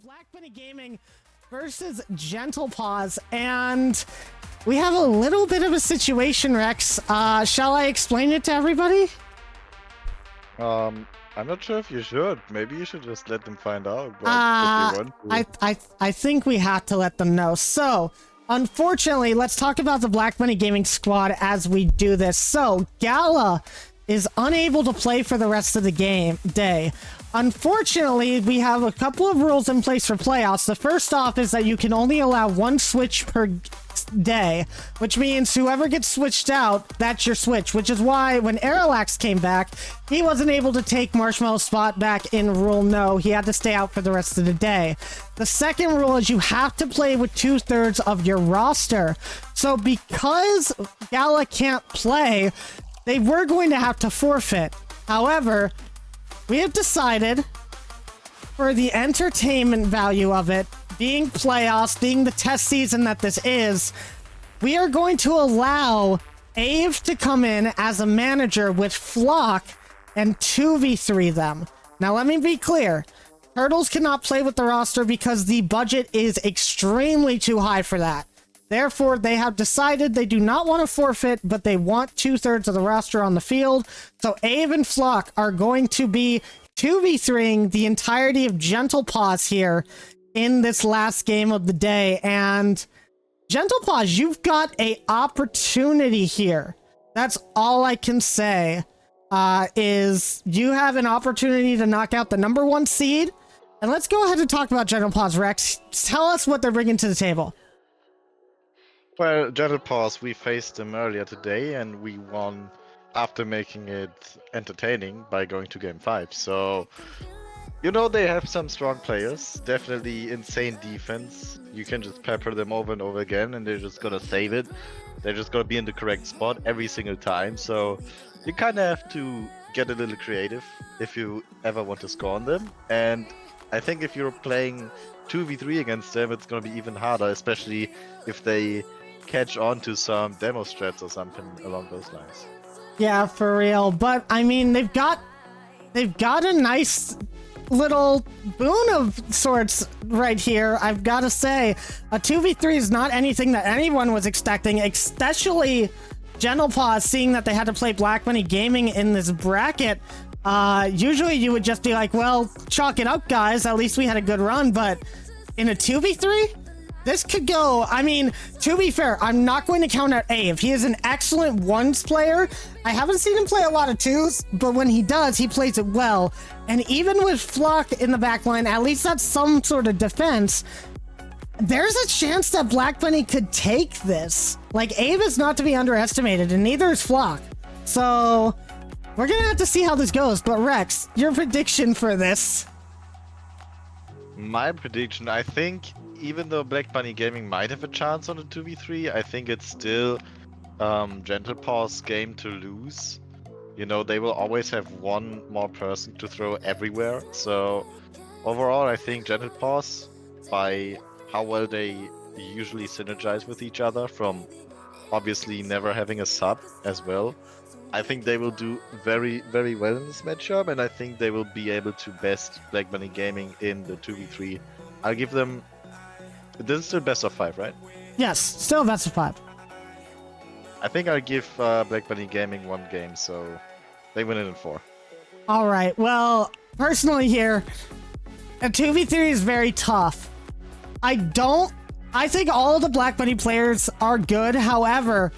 Black Bunny Gaming versus Gentle Paws, and we have a little bit of a situation, Rex. Shall I explain it to everybody? I'm not sure if you should. Maybe you should just let them find out. But if you want to. I think we have to let them know. So, unfortunately, let's talk about the Black Bunny Gaming squad as we do this. So, Gala is unable to play for the rest of the day. Unfortunately, we have a couple of rules in place for playoffs. The first off is that you can only allow one switch per day, which means whoever gets switched out, that's your switch, which is why when Aerolax came back, he wasn't able to take Marshmallow's spot back in Rule No. He had to stay out for the rest of the day. The second rule is you have to play with 2/3 of your roster. So because Gala can't play, they were going to have to forfeit. However, we have decided, for the entertainment value of it, being playoffs, being the test season that this is, we are going to allow Ave to come in as a manager with Flock and 2v3 them. Now, let me be clear. Turtles cannot play with the roster because the budget is extremely too high for that. Therefore, they have decided they do not want to forfeit, but they want 2/3 of the roster on the field. So Ave and Flock are going to be 2v3ing the entirety of Gentle Paws here in this last game of the day. And Gentle Paws, you've got a opportunity here. That's all I can say, is you have an opportunity to knock out the #1 seed. And let's go ahead and talk about Gentle Paws, Rex. Tell us what they're bringing to the table. Well, Gentle Paws, we faced them earlier today and we won after making it entertaining by going to game 5. So, you know, they have some strong players, definitely insane defense. You can just pepper them over and over again and they're just gonna save it. They're just gonna be in the correct spot every single time. So you kind of have to get a little creative if you ever want to score on them. And I think if you're playing 2v3 against them, it's gonna be even harder, especially if they catch on to some demo strats or something along those lines. Yeah, for real. But I mean, they've got a nice little boon of sorts right here. I've got to say, a 2v3 is not anything that anyone was expecting, especially Gentle Paws, seeing that they had to play Black Bunny Gaming in this bracket. Usually you would just be like, well, chalk it up, guys. At least we had a good run. But in a 2v3, this could go. I mean, to be fair, I'm not going to count out Ave. He is an excellent ones player. I haven't seen him play a lot of twos, but when he does, he plays it well. And even with Flock in the back line, at least that's some sort of defense. There's a chance that Black Bunny could take this. Like, Ave is not to be underestimated, and neither is Flock. So, we're going to have to see how this goes. But Rex, your prediction for this? My prediction, I think, even though Black Bunny Gaming might have a chance on the 2v3, I think it's still Gentle Paws' game to lose. You know, they will always have one more person to throw everywhere. So overall, I think Gentle Paws, by how well they usually synergize with each other, from obviously never having a sub as well, I think they will do very, very well in this matchup, and I think they will be able to best Black Bunny Gaming in the 2v3. I'll give them... This is still best of 5, right? Yes, still best of 5. I think I'll give Black Bunny Gaming 1 game, so they win it in 4. All right. Well, personally here, a 2v3 is very tough. I think all of the Black Bunny players are good. However,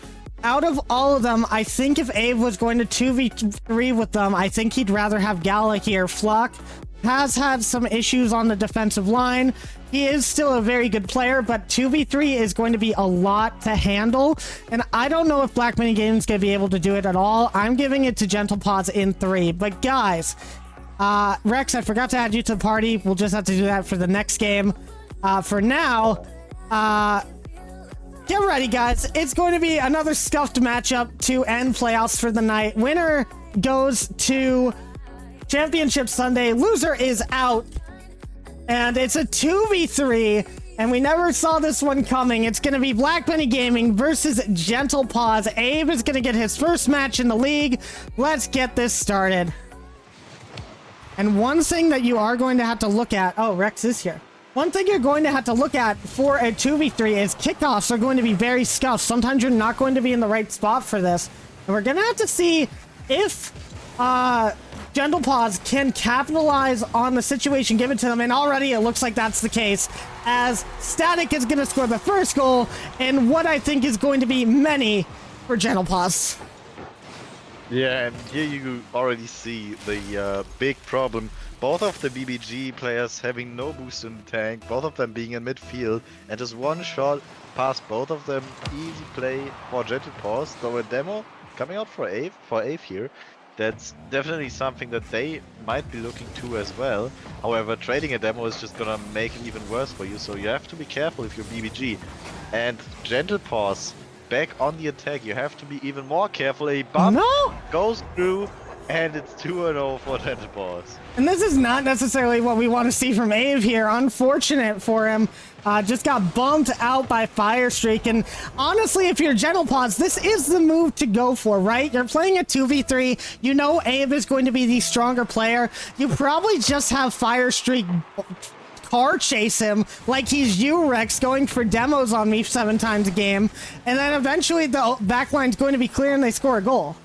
out of all of them, I think if Ave was going to 2v3 with them, I think he'd rather have Gala here. Flock has had some issues on the defensive line. He is still a very good player, but 2v3 is going to be a lot to handle. And I don't know if Black Bunny Gaming is going to be able to do it at all. I'm giving it to Gentle Paws in 3. But guys, Rex, I forgot to add you to the party. We'll just have to do that for the next game. For now, get ready, guys. It's going to be another scuffed matchup to end playoffs for the night. Winner goes to Championship Sunday. Loser is out. And it's a 2v3, and we never saw this one coming. It's going to be Black Bunny Gaming versus Gentle Paws. Abe is going to get his first match in the league. Let's get this started. And one thing that you are going to have to look at... Oh, Rex is here. One thing you're going to have to look at for a 2v3 is kickoffs are going to be very scuffed. Sometimes you're not going to be in the right spot for this. And we're going to have to see if Gentle Paws can capitalize on the situation given to them. And already it looks like that's the case, as Static is going to score the first goal and what I think is going to be many for Gentle Paws. Yeah, and here you already see the big problem. Both of the BBG players having no boost in the tank, both of them being in midfield, and just one shot past both of them. Easy play for Gentle Paws. So a demo coming out for Ave here. That's definitely something that they might be looking to as well. However, trading a demo is just gonna make it even worse for you, so you have to be careful if you're BBG. And Gentle Paws back on the attack, you have to be even more careful. A bump goes through, and it's 2-0 for Gentle Paws. And this is not necessarily what we want to see from Ave here. Unfortunate for him. Just got bumped out by Firestreak. And honestly, if you're Gentle Paws, this is the move to go for, right? You're playing a 2v3. You know Ave is going to be the stronger player. You probably just have Firestreak car chase him like he's you, Rex, going for demos on me 7 times a game. And then eventually the backline's going to be clear and they score a goal.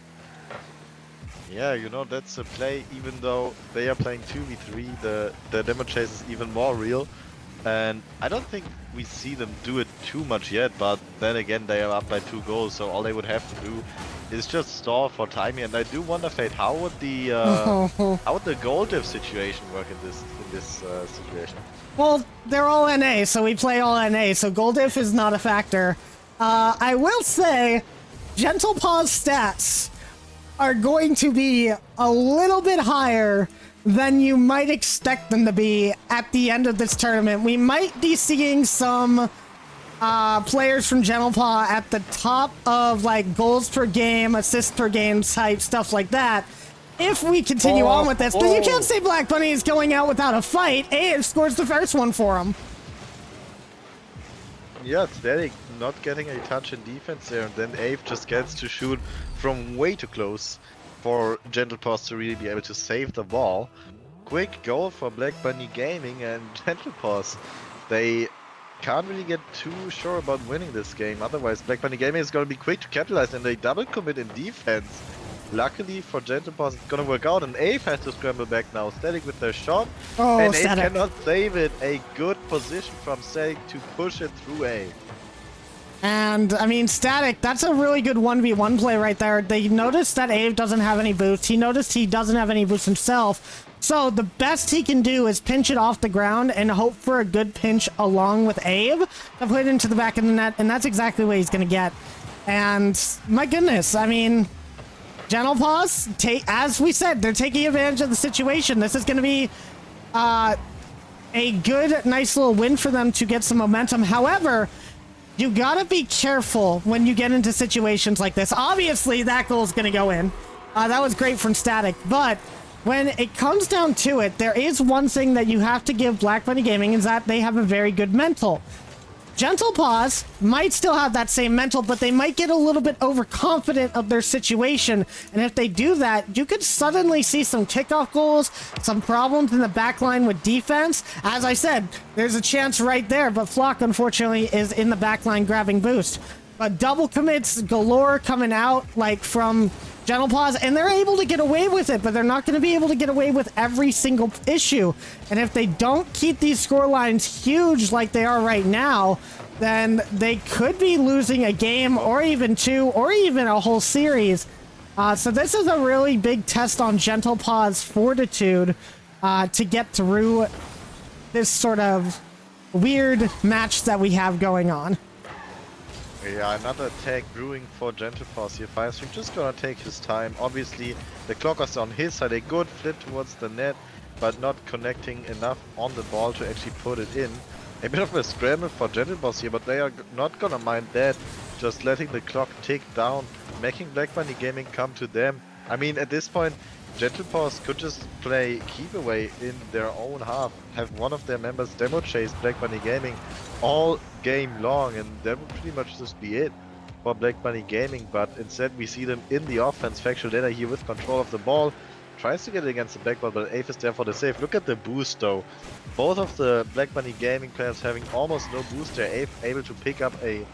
Yeah, you know, that's a play. Even though they are playing 2v3, the demo chase is even more real. And I don't think we see them do it too much yet, but then again, they are up by 2 goals, so all they would have to do is just stall for timing. And I do wonder, Fade, how would the goal diff situation work in this situation? Well, they're all NA, so we play all NA, so goal diff is not a factor. I will say, Gentle Paws stats are going to be a little bit higher than you might expect them to be at the end of this tournament. We might be seeing some players from Gentle Paw at the top of like goals per game, assists per game type stuff like that if we continue on with this. But you can't say Black Bunny is going out without a fight. Ave scores the first one for him. Yeah, Static not getting a touch in defense there, and then Ave just gets to shoot from way too close for Gentle Paws to really be able to save the ball. Quick goal for Black Bunny Gaming, and Gentle Paws, they can't really get too sure about winning this game. Otherwise, Black Bunny Gaming is going to be quick to capitalize, and they double commit in defense. Luckily for Gentle Paws, it's going to work out, and Ave has to scramble back now. Static with their shot, and Ave cannot save it. A good position from Static to push it through Ave. And, I mean, Static, that's a really good 1v1 play right there. They noticed that Ave doesn't have any boost. He noticed he doesn't have any boost himself. So the best he can do is pinch it off the ground and hope for a good pinch along with Ave to put it into the back of the net. And that's exactly what he's going to get. And, my goodness, I mean, Gentle Paws, as we said, they're taking advantage of the situation. This is going to be a good, nice little win for them to get some momentum. However, you gotta be careful when you get into situations like this. Obviously, that goal is gonna go in. That was great from Static, but when it comes down to it, there is one thing that you have to give Black Bunny Gaming, is that they have a very good mental. Gentle Paws might still have that same mental, but they might get a little bit overconfident of their situation. And if they do that, you could suddenly see some kickoff goals, some problems in the back line with defense. As I said, there's a chance right there, but Flock, unfortunately, is in the back line grabbing boost. But double commits galore coming out, like, from Gentle Paws, and they're able to get away with it, but they're not going to be able to get away with every single issue. And if they don't keep these score lines huge like they are right now, then they could be losing a game or even 2 or even a whole series. So this is a really big test on Gentle Paws' fortitude to get through this sort of weird match that we have going on. Yeah, another attack brewing for Gentle Paws here. Firestreak just gonna take his time. Obviously, the clock is on his side. A good flip towards the net, but not connecting enough on the ball to actually put it in. A bit of a scramble for Gentle Paws here, but they are not gonna mind that. Just letting the clock tick down, making Black Bunny Gaming come to them. I mean, at this point, Gentle Paws could just play keep away in their own half, have one of their members demo chase Black Bunny Gaming all game long, and that would pretty much just be it for Black Bunny Gaming. But instead we see them in the offense. Factual Data here with control of the ball, tries to get it against the backboard, but Ave is there for the save. Look at the boost though. Both of the Black Bunny Gaming players having almost no boost there. Ave able to pick up a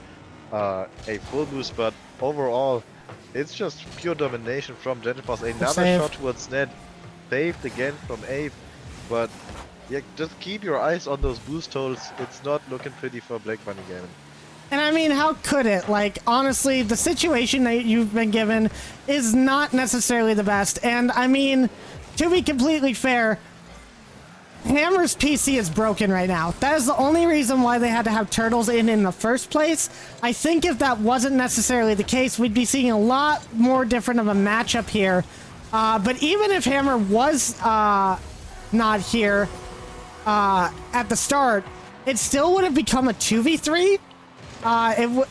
full boost, but overall, it's just pure domination from Gentle Paws. Another save. shot towards net, saved again from Ave, but yeah, just keep your eyes on those boost holes. It's not looking pretty for Black Bunny Gaming. And I mean, how could it? Like, honestly, the situation that you've been given is not necessarily the best. And I mean, to be completely fair, Hammer's PC is broken right now. That is the only reason why they had to have turtles in the first place. I think if that wasn't necessarily the case, we'd be seeing a lot more different of a matchup here. But even if Hammer was not here at the start, it still would have become a 2v3.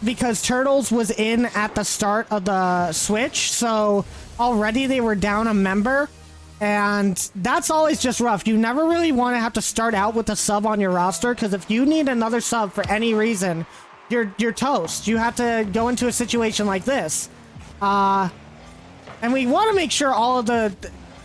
Because Turtles was in at the start of the switch, so already they were down a member, and that's always just rough. You never really want to have to start out with a sub on your roster, because if you need another sub for any reason, you're toast. You have to go into a situation like this. And we want to make sure all of the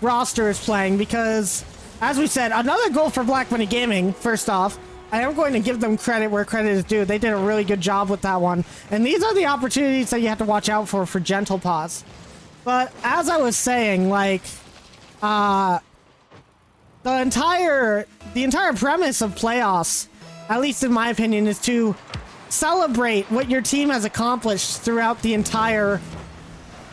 roster is playing, because, as we said, another goal for Black Bunny Gaming, first off. I am going to give them credit where credit is due. They did a really good job with that one. And these are the opportunities that you have to watch out for Gentle Paws. But as I was saying, like, the entire premise of playoffs, at least in my opinion, is to celebrate what your team has accomplished throughout the entire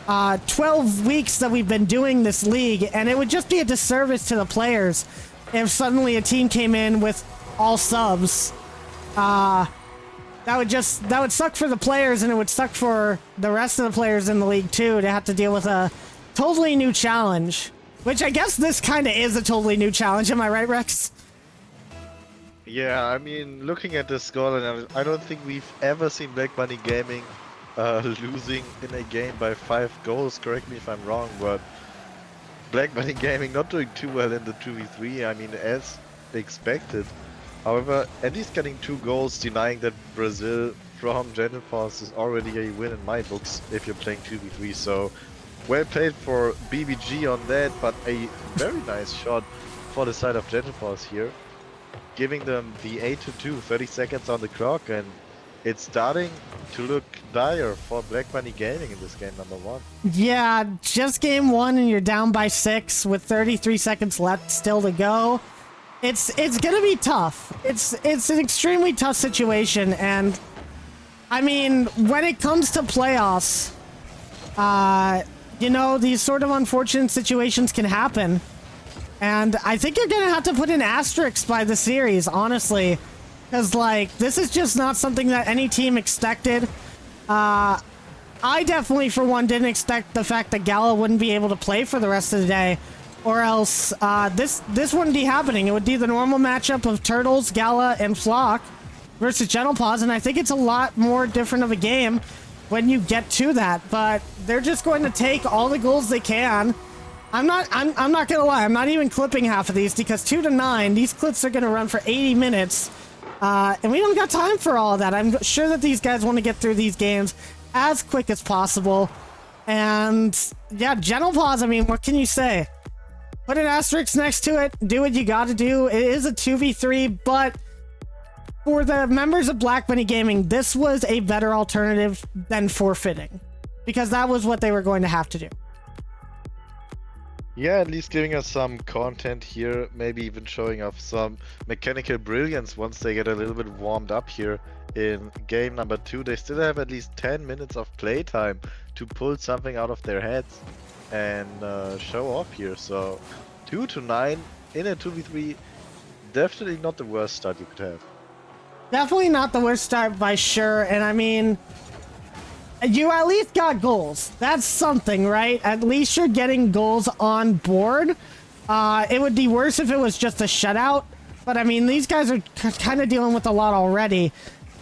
12 weeks that we've been doing this league. And it would just be a disservice to the players if suddenly a team came in with all subs. That would suck for the players, and it would suck for the rest of the players in the league too, to have to deal with a totally new challenge, which I guess this kind of is a totally new challenge. Am I right, Rex? Yeah, I mean, looking at this scoreline, I don't think we've ever seen Black Bunny Gaming losing in a game by 5 goals. Correct me if I'm wrong, but Black Bunny Gaming not doing too well in the 2v3. I mean, as expected. However, at least getting 2 goals, denying that Brazil from Gentle Paws is already a win in my books if you're playing 2v3. So, well played for BBG on that, but a very nice shot for the side of Gentle Paws here. Giving them the 8-2, 30 seconds on the clock, and it's starting to look dire for Black Bunny Gaming in this game, number 1. Yeah, just game 1 and you're down by 6 with 33 seconds left still to go. It's gonna be tough. It's an extremely tough situation, and I mean, when it comes to playoffs, you know, these sort of unfortunate situations can happen, and I think you're gonna have to put an asterisk by the series, honestly, because like this is just not something that any team expected. I definitely, for one, didn't expect the fact that Gala wouldn't be able to play for the rest of the day. Or else, this wouldn't be happening. It would be the normal matchup of Turtles, Gala, and Flock versus Gentle Paws, and I think it's a lot more different of a game when you get to that. But they're just going to take all the goals they can. I'm not gonna lie, I'm not even clipping half of these, because 2-9, these clips are gonna run for 80 minutes. And we don't got time for all of that. I'm sure that these guys want to get through these games as quick as possible. And yeah, Gentle Paws, I mean, what can you say? Put an asterisk next to it. Do what you gotta do. It is a 2v3, but for the members of Black Bunny Gaming, this was a better alternative than forfeiting, because that was what they were going to have to do. Yeah, at least giving us some content here, maybe even showing off some mechanical brilliance once they get a little bit warmed up here in game number 2. They still have at least 10 minutes of playtime to pull something out of their heads and show off here. So 2-9 in a 2v3, definitely not the worst start you could have. Definitely not the worst start by sure, and I mean, you at least got goals. That's something, right? At least you're getting goals on board. It would be worse if it was just a shutout, but I mean, these guys are kind of dealing with a lot already.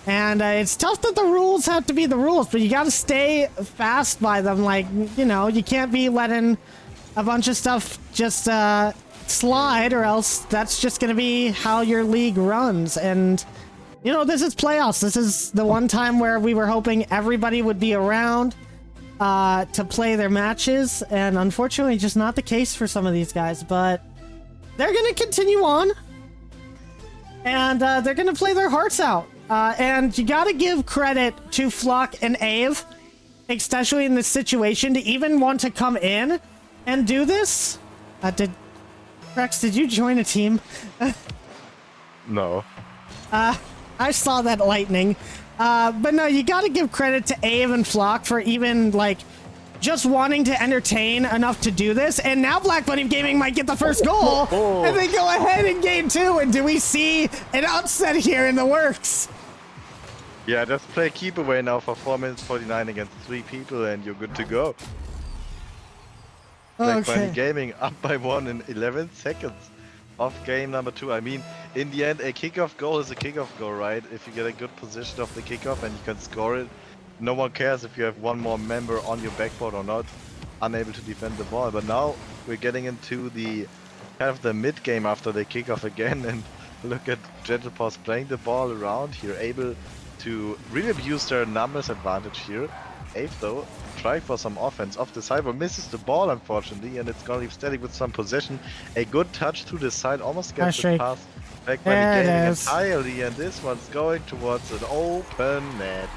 And it's tough that the rules have to be the rules, but you got to stay fast by them. Like, you know, you can't be letting a bunch of stuff just slide, or else that's just going to be how your league runs. And, you know, this is playoffs. This is the one time where we were hoping everybody would be around. to play their matches, and unfortunately just not the case for some of these guys, but they're gonna continue on, and they're gonna play their hearts out. And you gotta give credit to Flock and Ave, especially in this situation, to even want to come in and do this. Rex, did you join a team? No. I saw that lightning. But no, you gotta give credit to Ave and Flock for even, like, just wanting to entertain enough to do this. And now Black Bunny Gaming might get the first goal, and they go ahead in game 2. And do we see an upset here in the works? Yeah, just play keep away now for 4 minutes 49 against 3 people, and you're good to go. Black Bunny Gaming up by 1 in 11 seconds of game number 2. I mean, in the end, a kickoff goal is a kickoff goal, right? If you get a good position of the kickoff and you can score it, no one cares if you have one more member on your backboard or not, unable to defend the ball. But now we're getting into the kind of the mid game after the kickoff again, and look at Gentle Paws playing the ball around here, able to really abuse their numbers advantage here. Ave though, try for some offense off the side, but misses the ball unfortunately, and it's gonna leave Static with some possession. A good touch to the side, almost gets the pass back by the gaming entirely, and this one's going towards an open net.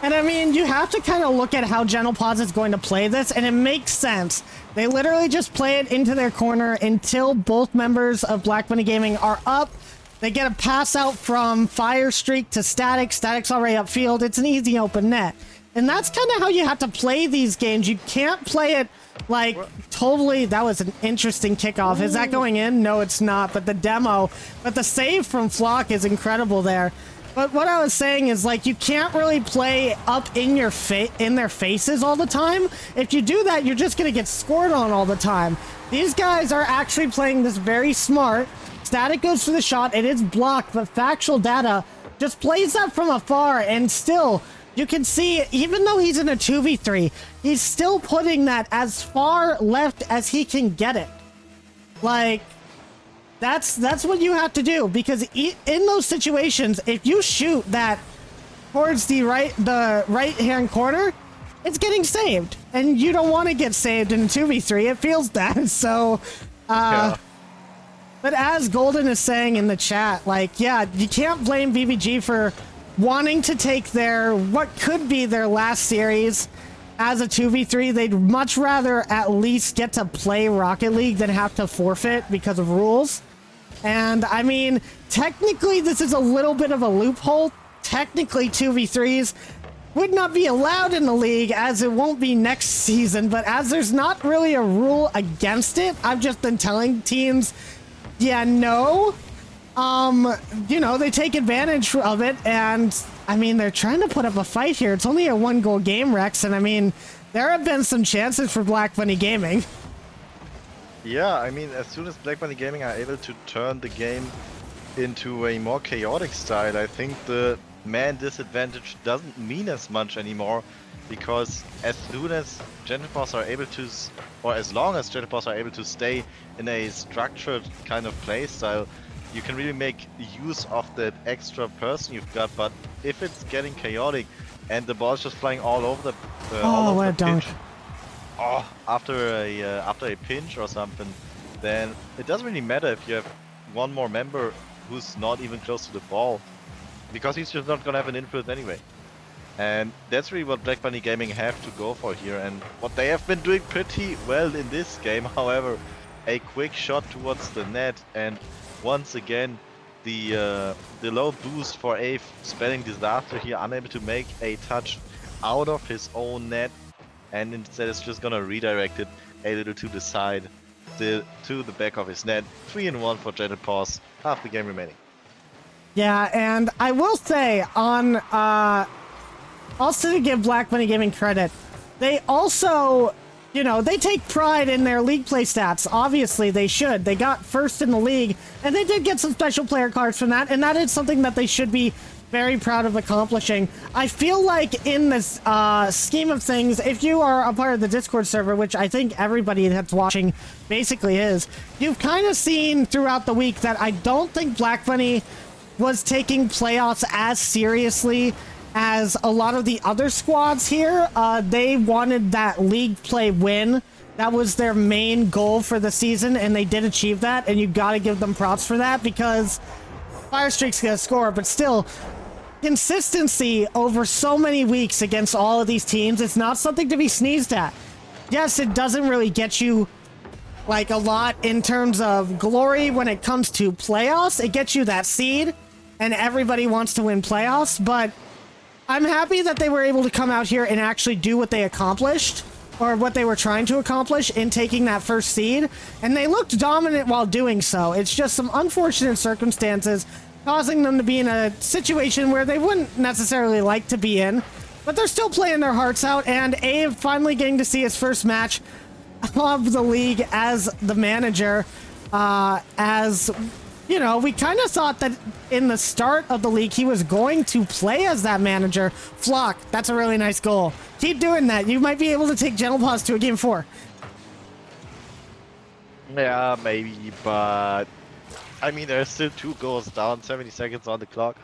And I mean, you have to kind of look at how Gentle Paws is going to play this, and it makes sense. They literally just play it into their corner until both members of Black Bunny Gaming are up. They get a pass out from Fire Streak to Static. Static's already upfield. It's an easy open net. And that's kind of how you have to play these games. You can't play it like totally. That was an interesting kickoff. Is that going in? No, it's not. But the demo, but the save from Flock is incredible there. But what I was saying is, like, you can't really play up in your in their faces all the time. If you do that, you're just gonna get scored on all the time. These guys are actually playing this very smart. Static goes for the shot. It is blocked, but Factual Data just plays that from afar, and still, you can see, even though he's in a 2v3, he's still putting that as far left as he can get it. Like, that's what you have to do, because in those situations, if you shoot that towards the right-hand corner, it's getting saved, and you don't want to get saved in a 2v3. It feels bad, so yeah. But as Golden is saying in the chat, like, yeah, you can't blame BBG for wanting to take their, what could be their last series as a 2v3. They'd much rather at least get to play Rocket League than have to forfeit because of rules. And I mean, technically this is a little bit of a loophole. Technically 2v3s would not be allowed in the league, as it won't be next season, but as there's not really a rule against it, I've just been telling teams, yeah, no. You know, they take advantage of it, and I mean, they're trying to put up a fight here. It's only a 1-goal game, Rex, and I mean, there have been some chances for Black Bunny Gaming. Yeah, I mean, as soon as Black Bunny Gaming are able to turn the game into a more chaotic style, I think the man disadvantage doesn't mean as much anymore, because as soon as Gentle Paws are able to, or as long as Gentle Paws are able to stay in a structured kind of play style, you can really make use of that extra person you've got. But if it's getting chaotic and the ball's just flying all over the pitch, after a pinch or something, then it doesn't really matter if you have one more member who's not even close to the ball, because he's just not gonna have an influence anyway. And that's really what Black Bunny Gaming have to go for here, and what they have been doing pretty well in this game. However, a quick shot towards the net, and once again the low boost for a spelling disaster here, unable to make a touch out of his own net, and instead is just gonna redirect it a little to the side, to the back of his net. 3-1 for Gentle Paws, half the game remaining. Yeah, and I will say, on also to give Black Bunny Gaming credit, they also, you know, they take pride in their league play stats. Obviously, they should. They got first in the league, and they did get some special player cards from that, and that is something that they should be very proud of accomplishing. I feel like in this scheme of things, if you are a part of the Discord server, which I think everybody that's watching basically is, you've kind of seen throughout the week that I don't think Black Bunny was taking playoffs as seriously as a lot of the other squads here, they wanted that league play win. That was their main goal for the season, and they did achieve that, and you gotta give them props for that, because Firestreak's gonna score, but still, consistency over so many weeks against all of these teams, it's not something to be sneezed at. Yes, it doesn't really get you like a lot in terms of glory when it comes to playoffs. It gets you that seed, and everybody wants to win playoffs, but I'm happy that they were able to come out here and actually do what they accomplished, or what they were trying to accomplish in taking that first seed, and they looked dominant while doing so. It's just some unfortunate circumstances causing them to be in a situation where they wouldn't necessarily like to be in, but they're still playing their hearts out, and Abe finally getting to see his first match of the league as the manager. As you know, we kind of thought that in the start of the league he was going to play as that manager. Flock, that's a really nice goal. Keep doing that. You might be able to take Gentle Paws to a game 4. Yeah, maybe, but I mean, there's still 2 goals down, 70 seconds on the clock.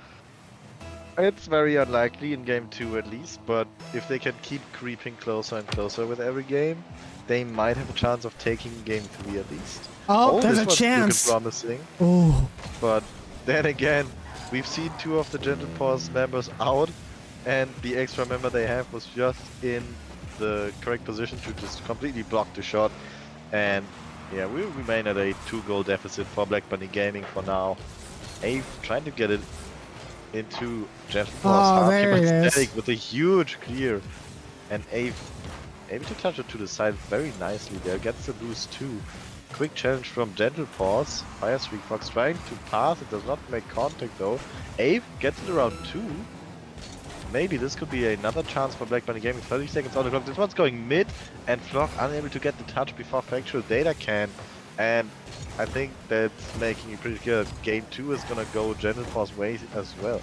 It's very unlikely in game 2 at least, but if they can keep creeping closer and closer with every game, they might have a chance of taking game 3 at least. Oh, there's a this one's chance. looking promising. Ooh. But then again, we've seen 2 of the Gentle Paws members out, and the extra member they have was just in the correct position to just completely block the shot. And yeah, we remain at a 2-goal deficit for Black Bunny Gaming for now. Ave trying to get it into Gentle Paws. Oh, there it is. With a huge clear, and Ave able to touch it to the side very nicely there. Gets the boost too. Quick challenge from Gentle Paws. Firestreak Fox trying to pass. It does not make contact though. Ave gets it around 2. Maybe this could be another chance for Black Bunny Gaming. 30 seconds on the clock. This one's going mid, and Flock unable to get the touch before Factual Data can. And I think that's making it pretty clear that game 2 is gonna go Gentle Paws' way as well.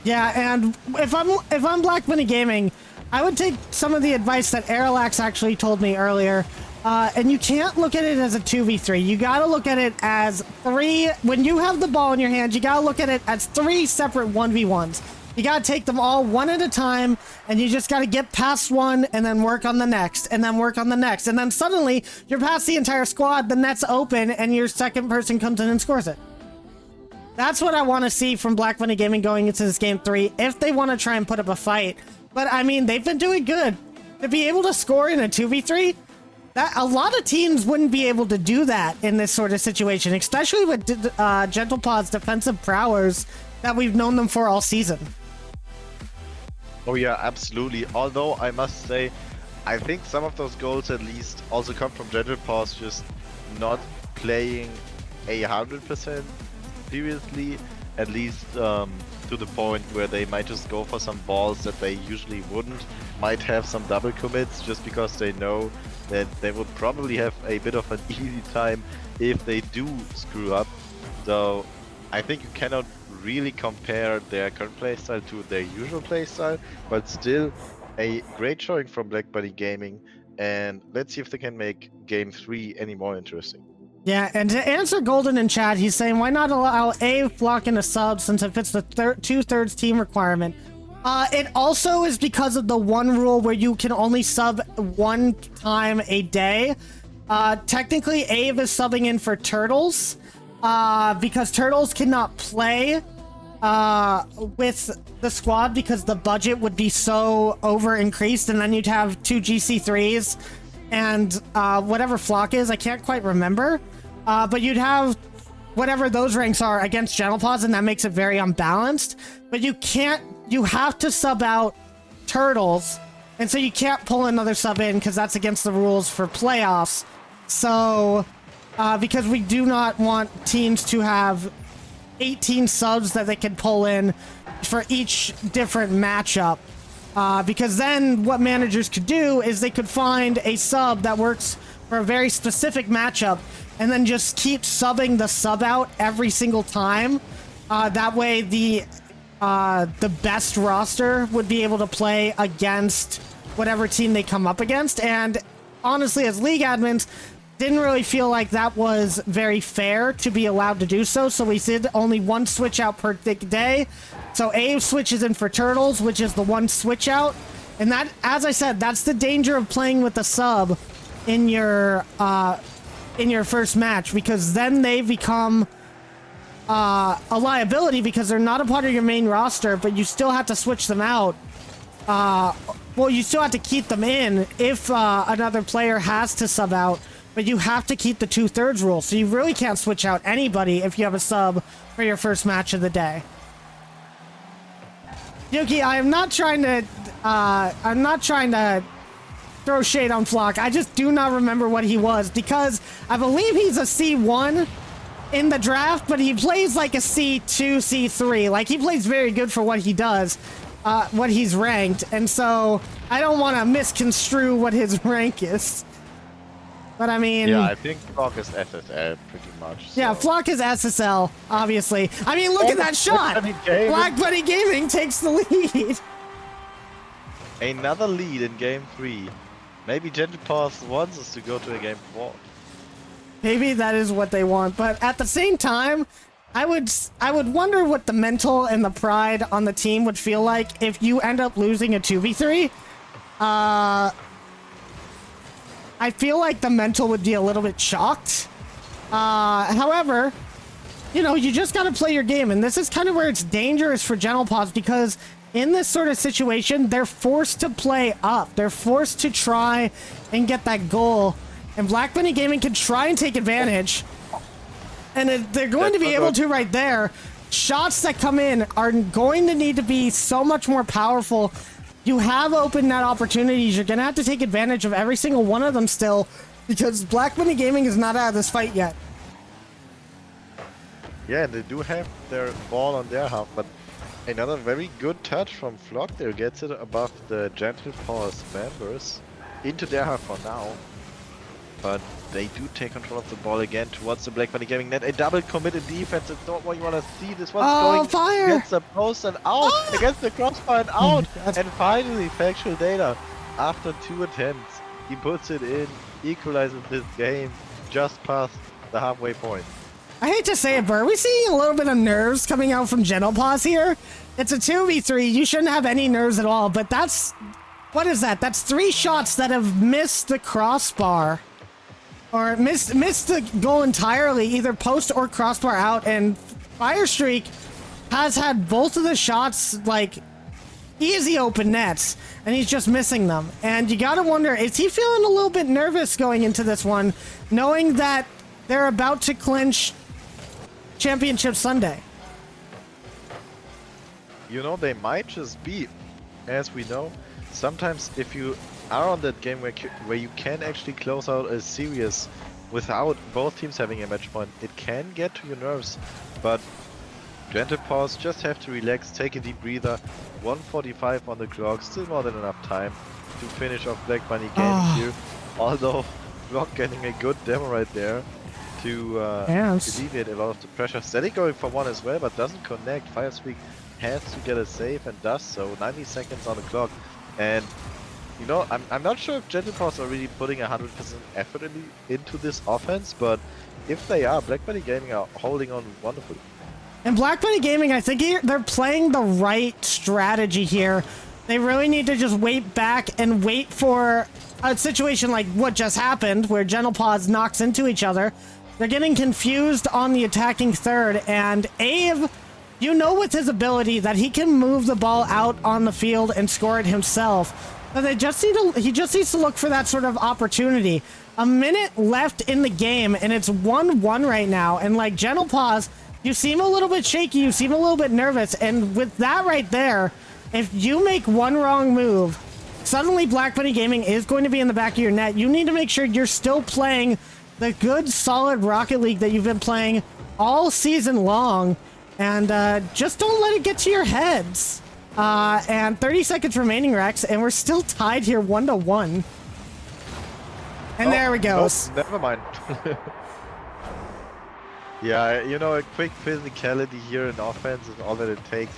Yeah, and if I'm Black Bunny Gaming, I would take some of the advice that Arilax actually told me earlier. And you can't look at it as a 2v3. You gotta look at it as 3. When you have the ball in your hand, you gotta look at it as 3 separate 1v1s. You gotta take them all one at a time, and you just gotta get past one, and then work on the next, and then work on the next. And then suddenly, you're past the entire squad, the net's open, and your second person comes in and scores it. That's what I want to see from Black Bunny Gaming going into this game 3, if they want to try and put up a fight. But, I mean, they've been doing good. To be able to score in a 2v3, that a lot of teams wouldn't be able to do that in this sort of situation, especially with Gentle Paws' defensive prowess that we've known them for all season. Oh yeah, absolutely. Although I must say, I think some of those goals at least also come from Gentle Paws just not playing 100% seriously, at least to the point where they might just go for some balls that they usually wouldn't, might have some double commits just because they know that they would probably have a bit of an easy time if they do screw up. So I think you cannot really compare their current playstyle to their usual playstyle, but still a great showing from Black Bunny Gaming, and let's see if they can make game 3 any more interesting. Yeah, and to answer Golden in chat, he's saying, why not allow a Flock in a sub since it fits the 2/3 team requirement? It also is because of the one rule where you can only sub 1 time a day. Technically, Ave is subbing in for Turtles, because Turtles cannot play with the squad because the budget would be so over increased, and then you'd have 2 GC3s and whatever Flock is, I can't quite remember. But you'd have whatever those ranks are against Gentle Paws, and that makes it very unbalanced. But you have to sub out Turtles, and so you can't pull another sub in because that's against the rules for playoffs. So, because we do not want teams to have 18 subs that they can pull in for each different matchup. Because then what managers could do is they could find a sub that works for a very specific matchup and then just keep subbing the sub out every single time. That way the best roster would be able to play against whatever team they come up against. And honestly, as league admins, didn't really feel like that was very fair to be allowed to do so. So we did only 1 switch out per day. So Abe switches in for turtles, which is the one switch out. And that, as I said, that's the danger of playing with the sub in your first match, because then they become a liability because they're not a part of your main roster, but you still have to switch them out. Well, you still have to keep them in if another player has to sub out, but you have to keep the 2/3 rule. So you really can't switch out anybody if you have a sub for your first match of the day. Yuki, I'm not trying to throw shade on Flock. I just do not remember what he was, because I believe he's a C1 in the draft, but he plays like a C2, C3. Like, he plays very good for what he does, what he's ranked, and so I don't want to misconstrue what his rank is. But I mean... Yeah, I think Flock is SSL pretty much. So. Yeah, Flock is SSL, obviously. I mean, look at that shot! Black Bunny Gaming takes the lead! Another lead in game 3. Maybe Gentle Paws wants us to go to a game 4. Maybe that is what they want, but at the same time, I would wonder what the mental and the pride on the team would feel like if you end up losing a 2v3. I feel like the mental would be a little bit shocked. However, you know, you just gotta play your game, and this is kind of where it's dangerous for Gentle Paws, because in this sort of situation, they're forced to play up. They're forced to try and get that goal, and Black Bunny Gaming can try and take advantage, and they're going to be able to right there. Shots that come in are going to need to be so much more powerful. You have open net opportunities. You're going to have to take advantage of every single one of them still, because Black Bunny Gaming is not out of this fight yet. Yeah, they do have their ball on their half, but another very good touch from Flock there gets it above the Gentle Paws members into their half for now. But they do take control of the ball again towards the Black Bunny Gaming net. A double committed defense. It's not what you want to see. This one's going against the post and out, against the crossbar and out. And finally, factual data. After 2 attempts, he puts it in, equalizes this game just past the halfway point. I hate to say it, but are we seeing a little bit of nerves coming out from Gentle Paws here? It's a 2v3. You shouldn't have any nerves at all, but that's... What is that? That's 3 shots that have missed the crossbar. Or missed the goal entirely, either post or crossbar out, and Firestreak has had both of the shots, like, easy open nets, and he's just missing them. And you gotta wonder, is he feeling a little bit nervous going into this one, knowing that they're about to clinch Championship Sunday? You know, they might just be, as we know, sometimes if you are on that game where you can actually close out a series without both teams having a match point, it can get to your nerves, but Gentle Paws just have to relax, take a deep breather. 1:45 on the clock, still more than enough time to finish off Black Bunny Gaming here, although Flock getting a good demo right there to alleviate a lot of the pressure. Steady going for one as well, but doesn't connect. Firestreak has to get a save and does so. 90 seconds on the clock, and you know, I'm not sure if Gentle Paws are really putting 100% effort into this offense, but if they are, Black Bunny Gaming are holding on wonderfully. And Black Bunny Gaming, I think they're playing the right strategy here. They really need to just wait back and wait for a situation like what just happened, where Gentle Paws knocks into each other. They're getting confused on the attacking third, and Ave, you know, with his ability that he can move the ball out on the field and score it himself. But he just needs to look for that sort of opportunity. A minute left in the game, and it's 1-1 right now. And like Gentle Paws, you seem a little bit shaky, you seem a little bit nervous. And with that right there, if you make one wrong move, suddenly Black Bunny Gaming is going to be in the back of your net. You need to make sure you're still playing the good, solid Rocket League that you've been playing all season long. And just don't let it get to your heads. And 30 seconds remaining, Rex, and we're still tied here 1-1. And there we go. Nope, never mind. Yeah, you know, a quick physicality here in offense is all that it takes.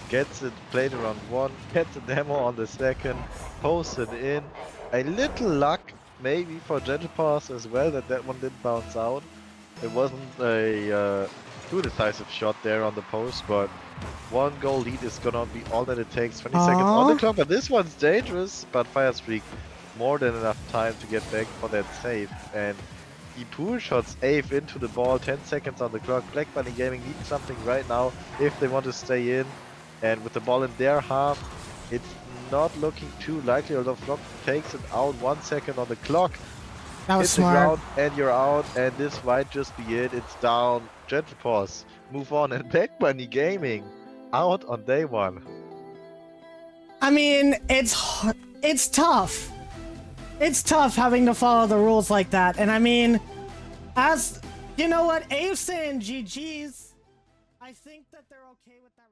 Gets it played around 1, gets a demo on the second, posted in. A little luck maybe for Gentle Paws as well that one didn't bounce out. It wasn't a too decisive shot there on the post, but 1 goal lead is gonna be all that it takes. 20 seconds on the Aw. clock, but this one's dangerous. But Fire Streak more than enough time to get back for that save, and he pool shots Ave into the ball. 10 seconds on the clock. Black Bunny Gaming needs something right now if they want to stay in, and with the ball in their half, it's not looking too likely. Although Flock takes it out. 1 second on the clock. That was Hit the smart. ground and you're out, and this might just be it. It's down. Gentle Paws move on, and Black Bunny Gaming out on day 1. I mean, it's tough. It's tough having to follow the rules like that. And I mean, as you know what, Abe saying GG's, I think that they're okay with that.